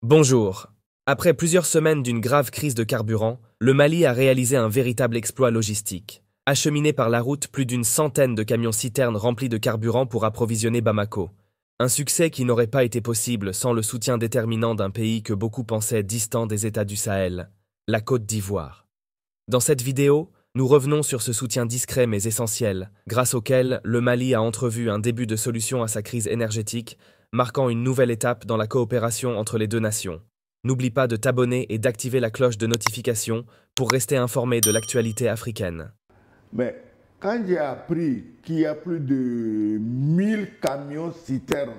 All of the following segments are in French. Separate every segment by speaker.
Speaker 1: Bonjour. Après plusieurs semaines d'une grave crise de carburant, le Mali a réalisé un véritable exploit logistique. Acheminé par la route plus d'une centaine de camions-citernes remplis de carburant pour approvisionner Bamako. Un succès qui n'aurait pas été possible sans le soutien déterminant d'un pays que beaucoup pensaient distant des États du Sahel, la Côte d'Ivoire. Dans cette vidéo, nous revenons sur ce soutien discret mais essentiel, grâce auquel le Mali a entrevu un début de solution à sa crise énergétique, marquant une nouvelle étape dans la coopération entre les deux nations. N'oublie pas de t'abonner et d'activer la cloche de notification pour rester informé de l'actualité africaine.
Speaker 2: Mais quand j'ai appris qu'il y a plus de 1000 camions citernes,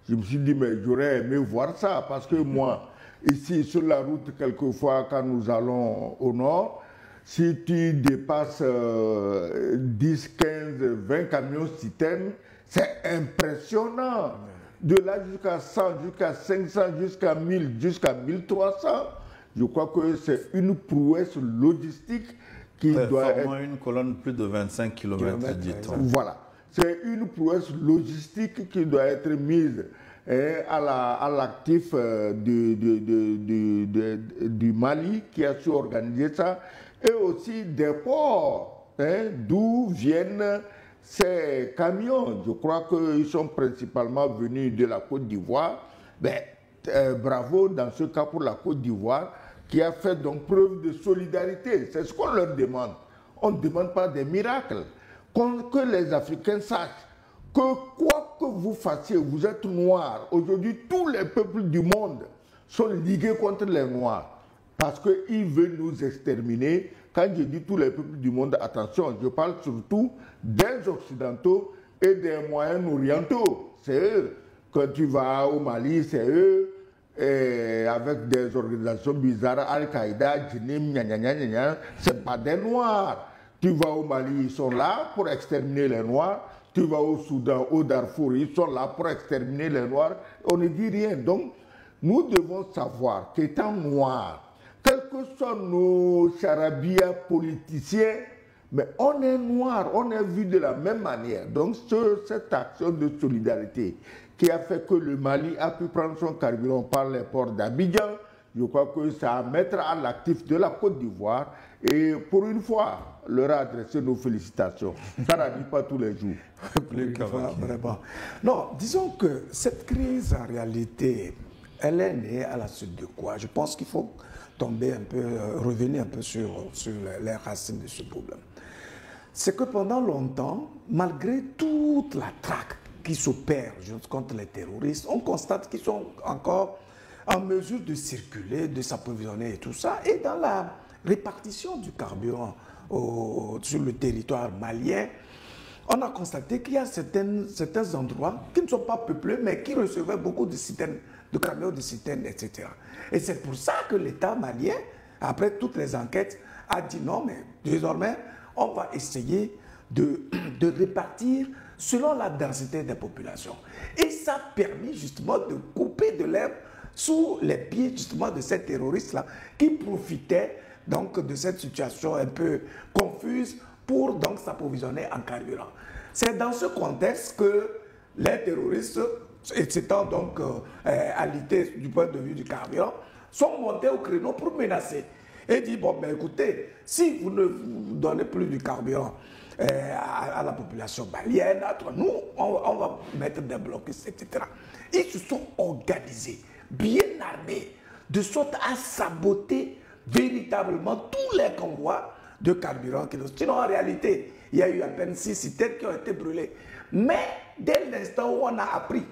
Speaker 2: je me suis dit, mais j'aurais aimé voir ça, parce que moi, ici sur la route, quelquefois, quand nous allons au nord, si tu dépasses 10, 15, 20 camions citernes, c'est impressionnant. De là jusqu'à 100, jusqu'à 500, jusqu'à 1000, jusqu'à 1300, je crois que c'est une prouesse logistique qui doit être...
Speaker 3: une colonne plus de 25 km, dit-on.
Speaker 2: Voilà. C'est une prouesse logistique qui doit être mise à l'actif du Mali qui a su organiser ça, et aussi des ports d'où viennent ces camions. Je crois qu'ils sont principalement venus de la Côte d'Ivoire. Bravo dans ce cas pour la Côte d'Ivoire qui a fait donc preuve de solidarité. C'est ce qu'on leur demande. On ne demande pas des miracles. Que les Africains sachent que quoi que vous fassiez, vous êtes noirs. Aujourd'hui, tous les peuples du monde sont ligués contre les noirs parce qu'ils veulent nous exterminer. Quand je dis tous les peuples du monde, attention, je parle surtout des Occidentaux et des Moyen-Orientaux. C'est eux. Quand tu vas au Mali, c'est eux. Et avec des organisations bizarres, Al-Qaïda, Djinim, c'est pas des Noirs. Tu vas au Mali, ils sont là pour exterminer les Noirs. Tu vas au Soudan, au Darfour, ils sont là pour exterminer les Noirs. On ne dit rien. Donc, nous devons savoir qu'étant noirs, quels que soient nos charabia politiciens, mais on est noirs, on est vu de la même manière. Donc, cette action de solidarité qui a fait que le Mali a pu prendre son carburant par les ports d'Abidjan, je crois que ça va mettre à l'actif de la Côte d'Ivoire. Et pour une fois, leur a adressé nos félicitations. Ça n'arrive pas tous les jours.
Speaker 4: Vraiment. Non, disons que cette crise, en réalité, elle est née à la suite de quoi? Je pense qu'il faut tomber un peu, revenir un peu sur les racines de ce problème. C'est que pendant longtemps, malgré toute la traque qui s'opère contre les terroristes, on constate qu'ils sont encore en mesure de circuler, de s'approvisionner et tout ça. Et dans la répartition du carburant sur le territoire malien, on a constaté qu'il y a certains endroits qui ne sont pas peuplés, mais qui recevaient beaucoup de citernes, de camions de citernes, etc. Et c'est pour ça que l'État malien, après toutes les enquêtes, a dit non, mais désormais, on va essayer de répartir selon la densité des populations. Et ça a permis justement de couper de l'herbe sous les pieds justement de ces terroristes-là qui profitaient donc de cette situation un peu confuse pour donc s'approvisionner en carburant. C'est dans ce contexte que les terroristes, s'étant donc alités du point de vue du carburant, sont montés au créneau pour menacer. Et dit, bon, ben écoutez, si vous ne vous donnez plus du carburant à la population malienne, nous, on va mettre des blocs, etc. Ils se sont organisés, bien armés, de sorte à saboter véritablement tous les convois de carburant. Sinon, en réalité, il y a eu à peine 6 citernes qui ont été brûlées. Mais dès l'instant où on a appris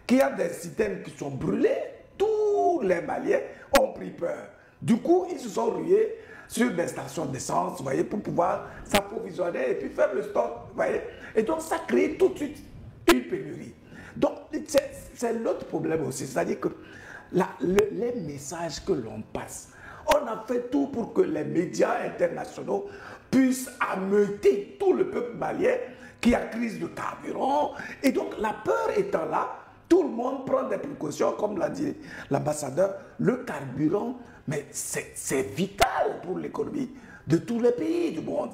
Speaker 4: qu'il y a des citernes qui sont brûlées, tous les Maliens ont pris peur. Du coup, ils se sont rués sur des stations d'essence, voyez, pour pouvoir s'approvisionner et puis faire le stock, voyez. Et donc, ça crée tout de suite une pénurie. Donc, c'est l'autre problème aussi, c'est-à-dire que les messages que l'on passe, on a fait tout pour que les médias internationaux puissent ameuter tout le peuple malien qui a crise de carburant. Et donc, la peur étant là, tout le monde prend des précautions, comme l'a dit l'ambassadeur. Le carburant, mais c'est vital pour l'économie de tous les pays du monde.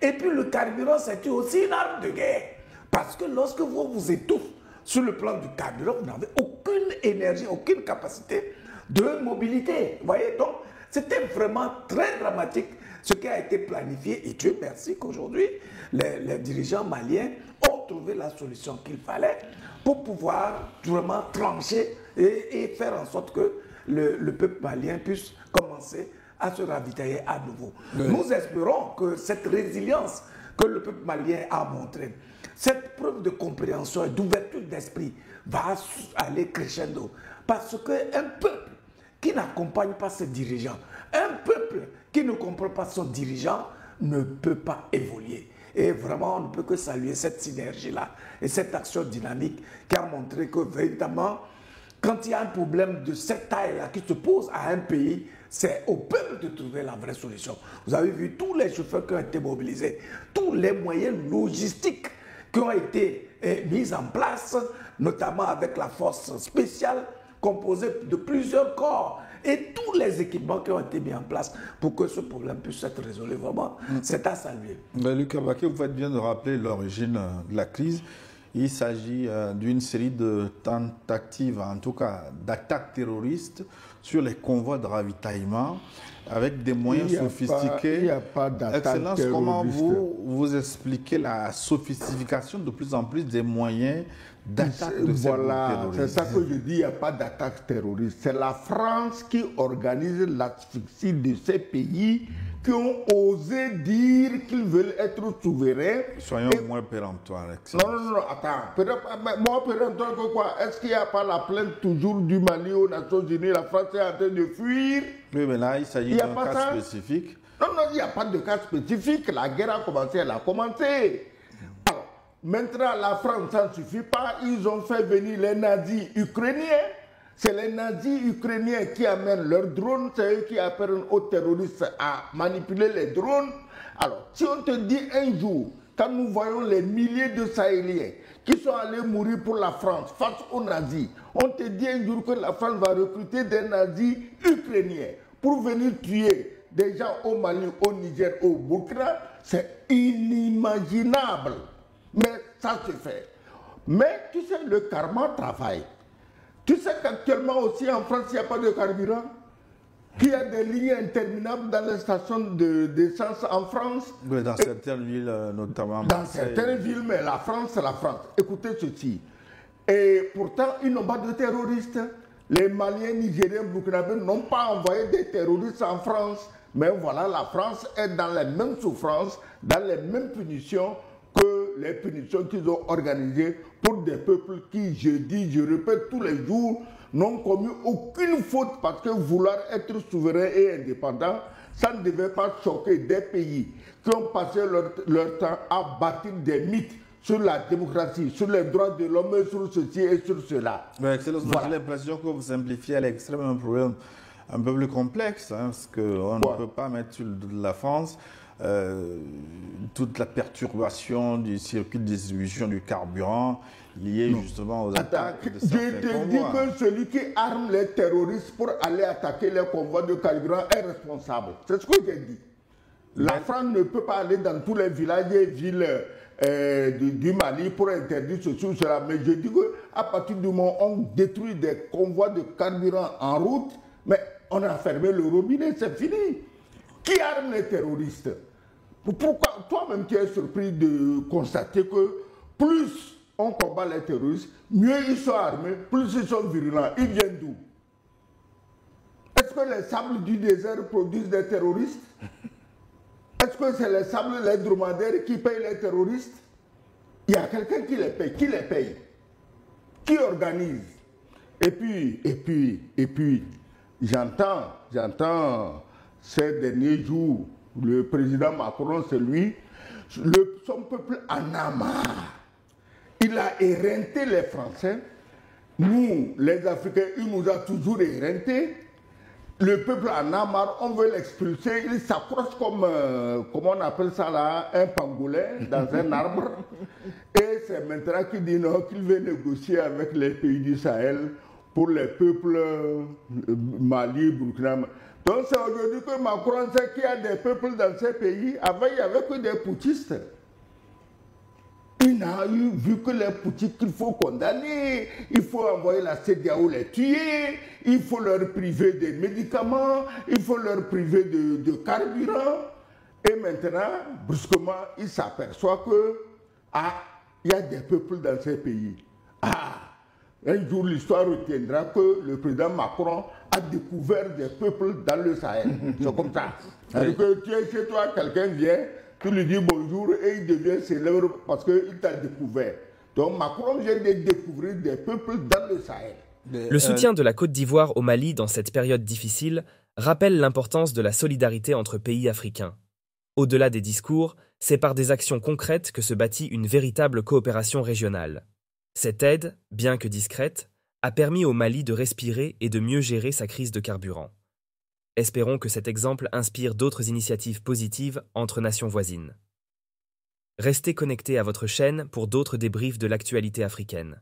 Speaker 4: Et puis le carburant, c'est aussi une arme de guerre. Parce que lorsque vous vous étouffez sur le plan du carburant, vous n'avez aucune énergie, aucune capacité de mobilité. Vous voyez, donc c'était vraiment très dramatique ce qui a été planifié. Et Dieu merci qu'aujourd'hui, les dirigeants maliens ont trouvé la solution qu'il fallait pour pouvoir vraiment trancher et faire en sorte que le peuple malien puisse commencer à se ravitailler à nouveau. Oui. Nous espérons que cette résilience que le peuple malien a montrée, cette preuve de compréhension et d'ouverture d'esprit va aller crescendo. Parce qu'un peuple qui n'accompagne pas ses dirigeants, un peuple qui ne comprend pas son dirigeant ne peut pas évoluer. Et vraiment, on ne peut que saluer cette synergie-là et cette action dynamique qui a montré que véritablement, quand il y a un problème de cette taille-là qui se pose à un pays, c'est au peuple de trouver la vraie solution. Vous avez vu tous les chauffeurs qui ont été mobilisés, tous les moyens logistiques qui ont été mis en place, notamment avec la force spéciale composée de plusieurs corps et tous les équipements qui ont été mis en place pour que ce problème puisse être résolu. Vraiment, c'est à saluer.
Speaker 3: Lucas Baquet, vous faites bien de rappeler l'origine de la crise. Il s'agit d'une série de tentatives, en tout cas d'attaques terroristes sur les convois de ravitaillement avec des moyens sophistiqués.
Speaker 2: Il n'y a pas d'attaque terroriste.
Speaker 3: Excellence, comment vous expliquez la sophistication de plus en plus des moyens d'attaque de ces groupes terroristes?
Speaker 2: C'est ça que je dis, il n'y a pas d'attaque terroriste. C'est la France qui organise l'asphyxie de ces pays qui ont osé dire qu'ils veulent être souverains.
Speaker 3: Soyons moins péremptoires.
Speaker 2: Non, attends. Moins péremptoire que quoi? Est-ce qu'il n'y a pas la plainte toujours du Mali aux Nations Unies? La France est en train de fuir.
Speaker 3: Oui, mais là, il s'agit d'un cas spécifique.
Speaker 2: Non, il n'y a pas de cas spécifique. La guerre a commencé, elle a commencé. Alors, maintenant, la France, ça ne suffit pas. Ils ont fait venir les nazis ukrainiens. C'est les nazis ukrainiens qui amènent leurs drones, c'est eux qui apprennent aux terroristes à manipuler les drones. Alors, si on te dit un jour, quand nous voyons les milliers de Sahéliens qui sont allés mourir pour la France face aux nazis, on te dit un jour que la France va recruter des nazis ukrainiens pour venir tuer des gens au Mali, au Niger, au Burkina, c'est inimaginable. Mais ça se fait. Mais tu sais, le karma travaille. Tu sais qu'actuellement aussi en France, il n'y a pas de carburant, qu'il y a des lignes interminables dans les stations d'essence en France.
Speaker 3: Oui, dans certaines villes notamment.
Speaker 2: Dans certaines villes, mais la France, c'est la France. Écoutez ceci. Et pourtant, ils n'ont pas de terroristes. Les Maliens, Nigériens, Burkinabés n'ont pas envoyé des terroristes en France. Mais voilà, la France est dans les mêmes souffrances, dans les mêmes punitions que les punitions qu'ils ont organisées pour des peuples qui, je dis, je répète tous les jours, n'ont commis aucune faute parce que vouloir être souverain et indépendant, ça ne devait pas choquer des pays qui ont passé leur temps à bâtir des mythes sur la démocratie, sur les droits de l'homme, sur ceci et sur cela.
Speaker 3: Mais Excellence, j'ai l'impression que vous simplifiez à l'extrême un problème un peu plus complexe, hein, parce qu'on ne peut pas mettre sur la France toute la perturbation du circuit de distribution du carburant lié justement aux attaques de certains convois.
Speaker 2: Je te dis que celui qui arme les terroristes pour aller attaquer les convois de carburant est responsable. C'est ce que j'ai dit. La France ne peut pas aller dans tous les villages et villes du Mali pour interdire ceci ou cela. Mais je dis qu'à partir du moment où on détruit des convois de carburant en route, mais on a fermé le robinet, c'est fini. Qui arme les terroristes? Pourquoi toi-même tu es surpris de constater que plus on combat les terroristes, mieux ils sont armés, plus ils sont virulents. Ils viennent d'où? Est-ce que les sables du désert produisent des terroristes? Est-ce que c'est les sables, les dromadaires qui payent les terroristes? Il y a quelqu'un qui les paye. Qui les paye? Qui organise? Et puis, j'entends ces derniers jours, le président Macron, c'est lui, son peuple en a marre. Il a éreinté les Français. Nous, les Africains, il nous a toujours éreintés. Le peuple en a marre, on veut l'expulser. Il s'approche comme, comment on appelle ça là, un pangolin dans un arbre. Et c'est maintenant qu'il dit non, qu'il veut négocier avec les pays du Sahel pour les peuples Mali, Burkina. Donc c'est aujourd'hui que Macron sait qu'il y a des peuples dans ces pays. Avant, il n'y avait que des putschistes. Il n'a eu vu que les politiques qu'il faut condamner, il faut envoyer la CEDEAO les tuer, il faut leur priver des médicaments, il faut leur priver de carburant. Et maintenant, brusquement, il s'aperçoit que il y a des peuples dans ces pays. Un jour, l'histoire retiendra que le président Macron a découvert des peuples dans le Sahel. C'est comme ça. C'est-à-dire que tu es chez toi, quelqu'un vient, tu lui dis bonjour et il devient célèbre parce qu'il t'a découvert. Donc Macron vient de découvrir des peuples dans le Sahel.
Speaker 1: Le soutien de la Côte d'Ivoire au Mali dans cette période difficile rappelle l'importance de la solidarité entre pays africains. Au-delà des discours, c'est par des actions concrètes que se bâtit une véritable coopération régionale. Cette aide, bien que discrète, a permis au Mali de respirer et de mieux gérer sa crise de carburant. Espérons que cet exemple inspire d'autres initiatives positives entre nations voisines. Restez connectés à votre chaîne pour d'autres débriefs de l'actualité africaine.